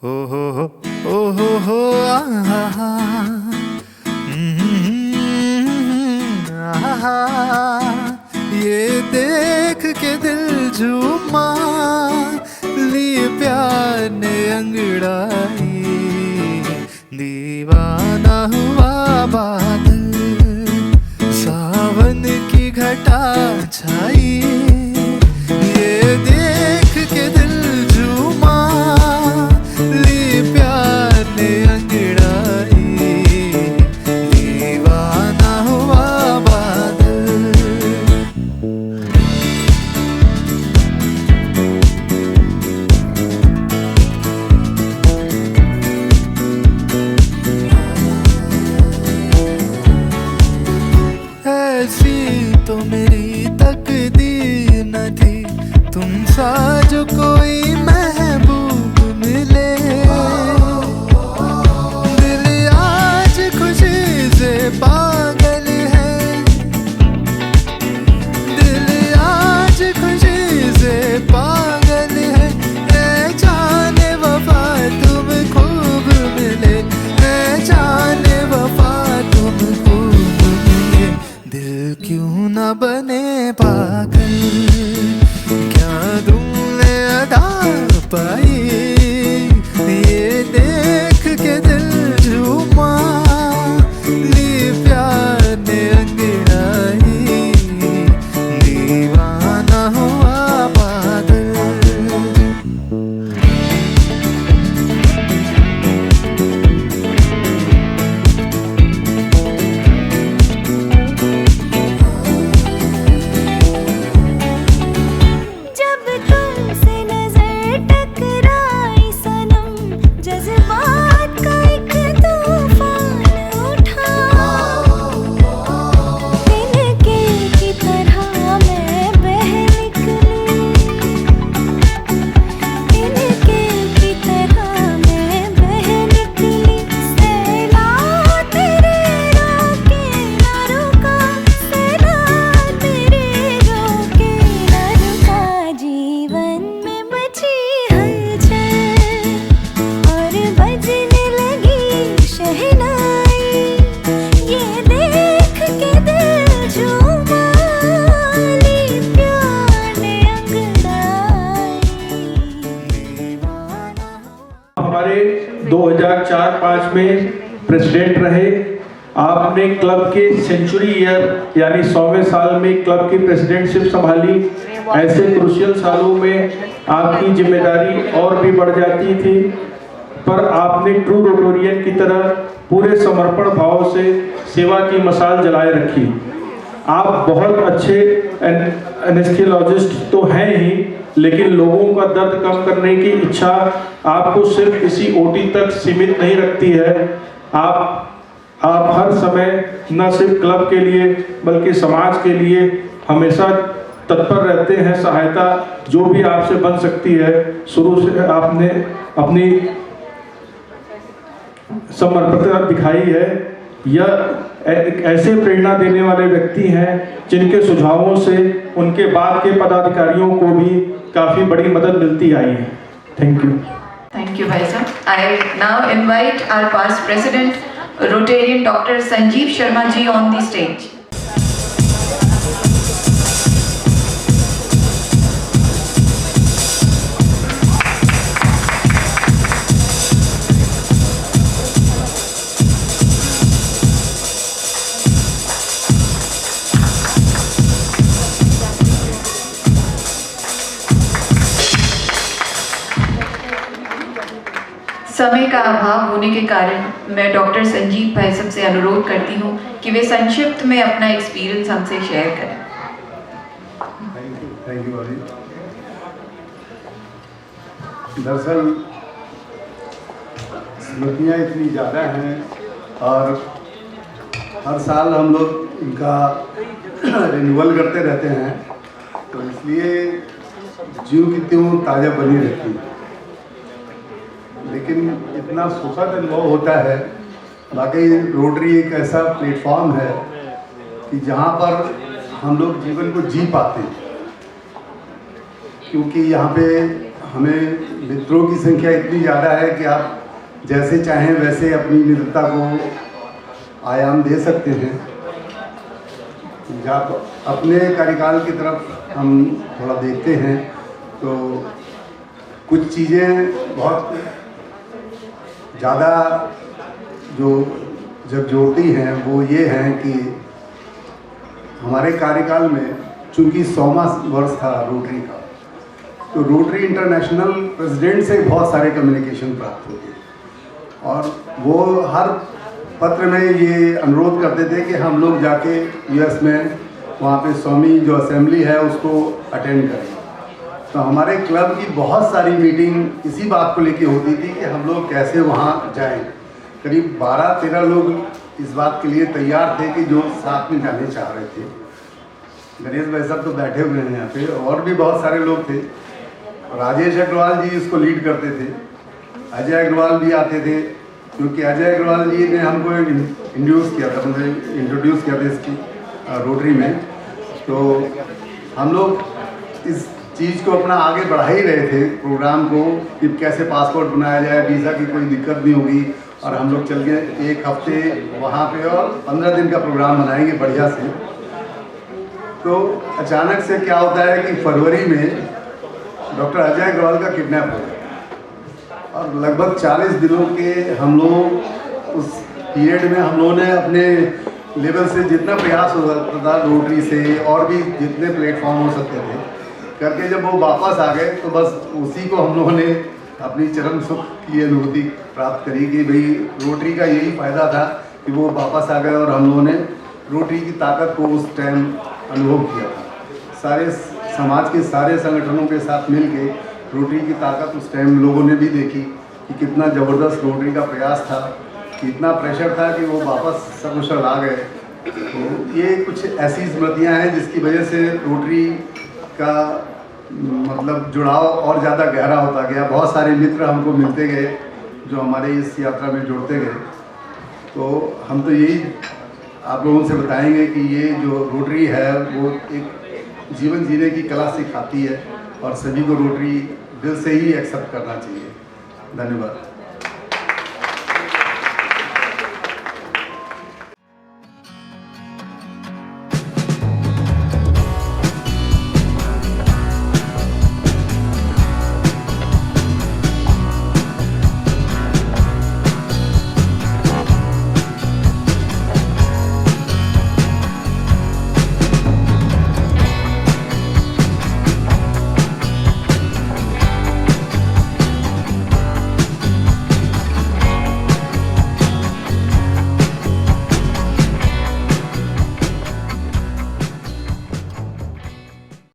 हो हो ओ हो आहा आहा ये देख के दिल झूमा लिए प्यार ने अंगड़ाई दीवाना हुआ बादल सावन की घटा छाई ये देख के दिल झूमा लिए प्यार ने अंगड़ाई दीवाना हुआ बादल। ऐसी तो मेरी तकदीर न थी तुम सा जो कोई महबूब मिले दिल आज खुशी से पागल है दिल आज खुशी से पागल है ऐ जाने वफा तुम खूब मिले ऐ जाने वफा तुम खूब मिले दिल क्यों न बने पागल क्या तुमने अदा पाई ये देख के दिल झूमा ली प्यार ने अंगड़ाई दीवाना हुआ बादल। जब तुमसे नजर टकराई सनम जज्बात का एक तूफान उठा तिनके की तरह मैं बह निकली तिनके की तरह मैं बह निकली सैलाब तेरे रोके न रुका सैलाब तेरे रोके न रुका जीवन में बची हलचल और बजने लगी शहनाई ये देख के दिल झूमा ली प्यार ने अंगड़ाई दीवाना। हमारे 2004-5 में प्रेसिडेंट रहे। आपने क्लब के सेंचुरी ईयर यानी 100वें साल में क्लब की प्रेसिडेंटशिप संभाली। ऐसे क्रूशियल सालों में आपकी जिम्मेदारी और भी बढ़ जाती थी, पर आपने ट्रू रोटोरियन की तरह पूरे समर्पण भाव से सेवा की मशाल जलाए रखी। आप बहुत अच्छे एनेस्थेसियोलॉजिस्ट तो हैं ही, लेकिन लोगों का दर्द कम करने की इच्छा आपको सिर्फ इसी ओटी तक सीमित नहीं रखती है। आप हर समय न सिर्फ क्लब के लिए बल्कि समाज के लिए हमेशा तत्पर रहते हैं। सहायता जो भी आपसे बन सकती है, शुरू से आपने अपनी समर्पितता दिखाई है। यह एक ऐसे प्रेरणा देने वाले व्यक्ति हैं जिनके सुझावों से उनके बाद के पदाधिकारियों को भी काफ़ी बड़ी मदद मिलती आई है। Thank you. Thank you, Bhai Sahab. I now invite our past president, Rotarian Dr. Sanjeev Sharma ji on the stage. समय का अभाव होने के कारण मैं डॉक्टर संजीव भाई साहब से अनुरोध करती हूँ कि वे संक्षिप्त में अपना एक्सपीरियंस हमसे शेयर करें। थैंक यू अभी। दरअसल स्मृतियाँ इतनी ज़्यादा हैं और हर साल हम लोग इनका रिन्यूअल करते रहते हैं, तो इसलिए जीव की त्यों ताज़ा बनी रहती है। लेकिन इतना सुखद अनुभव होता है। वाकई रोटरी एक ऐसा प्लेटफॉर्म है कि जहाँ पर हम लोग जीवन को जी पाते हैं, क्योंकि यहाँ पे हमें मित्रों की संख्या इतनी ज़्यादा है कि आप जैसे चाहें वैसे अपनी मित्रता को आयाम दे सकते हैं। जब अपने कार्यकाल की तरफ हम थोड़ा देखते हैं तो कुछ चीज़ें बहुत ज़्यादा जो जब जोड़ती हैं वो ये हैं कि हमारे कार्यकाल में चूंकि 100वां वर्ष था रोटरी का, तो रोटरी इंटरनेशनल प्रेसिडेंट से बहुत सारे कम्युनिकेशन प्राप्त हुए और वो हर पत्र में ये अनुरोध करते थे कि हम लोग जाके यूएस में वहाँ पे 100वीं जो असेंबली है उसको अटेंड करें। तो हमारे क्लब की बहुत सारी मीटिंग इसी बात को लेके होती थी कि हम लोग कैसे वहाँ जाएं। करीब 12-13 लोग इस बात के लिए तैयार थे कि जो साथ में जाने चाह रहे थे। गणेश भाई साहब तो बैठे हुए हैं यहाँ पे, और भी बहुत सारे लोग थे। राजेश अग्रवाल जी इसको लीड करते थे, अजय अग्रवाल भी आते थे, क्योंकि अजय अग्रवाल जी ने हमको इंट्रोड्यूस किया था, मतलब इंट्रोड्यूस किया था इसकी रोटरी में। तो हम लोग इस चीज़ को अपना आगे बढ़ा ही रहे थे प्रोग्राम को कि कैसे पासपोर्ट बनाया जाए, वीज़ा की कोई दिक्कत नहीं होगी। और हम लोग चल गए 1 हफ्ते वहाँ पे और 15 दिन का प्रोग्राम बनाएंगे बढ़िया से। तो अचानक से क्या होता है कि फरवरी में डॉक्टर अजय अग्रवाल का किडनैप हो गया और लगभग 40 दिनों के हम लोग उस पीरियड में हम लोगों ने अपने लेवल से जितना प्रयास हो सकता था रोटरी से और भी जितने प्लेटफॉर्म हो सकते थे करके जब वो वापस आ गए तो बस उसी को हम लोगों ने अपनी चरम सुख की अनुभूति प्राप्त करी कि भाई रोटरी का यही फ़ायदा था कि वो वापस आ गए और हम लोगों ने रोटरी की ताकत को उस टाइम अनुभव किया था। सारे समाज के सारे संगठनों के साथ मिल के रोटरी की ताकत उस टाइम लोगों ने भी देखी कि कितना ज़बरदस्त रोटरी का प्रयास था, इतना प्रेशर था कि वो वापस सकुशल आ गए। तो ये कुछ ऐसी स्मृतियाँ हैं जिसकी वजह से रोटरी का मतलब जुड़ाव और ज़्यादा गहरा होता गया। बहुत सारे मित्र हमको मिलते गए जो हमारे इस यात्रा में जुड़ते गए। तो हम तो यही आप लोगों से बताएंगे कि ये जो रोटरी है वो एक जीवन जीने की कला सिखाती है और सभी को रोटरी दिल से ही एक्सेप्ट करना चाहिए। धन्यवाद।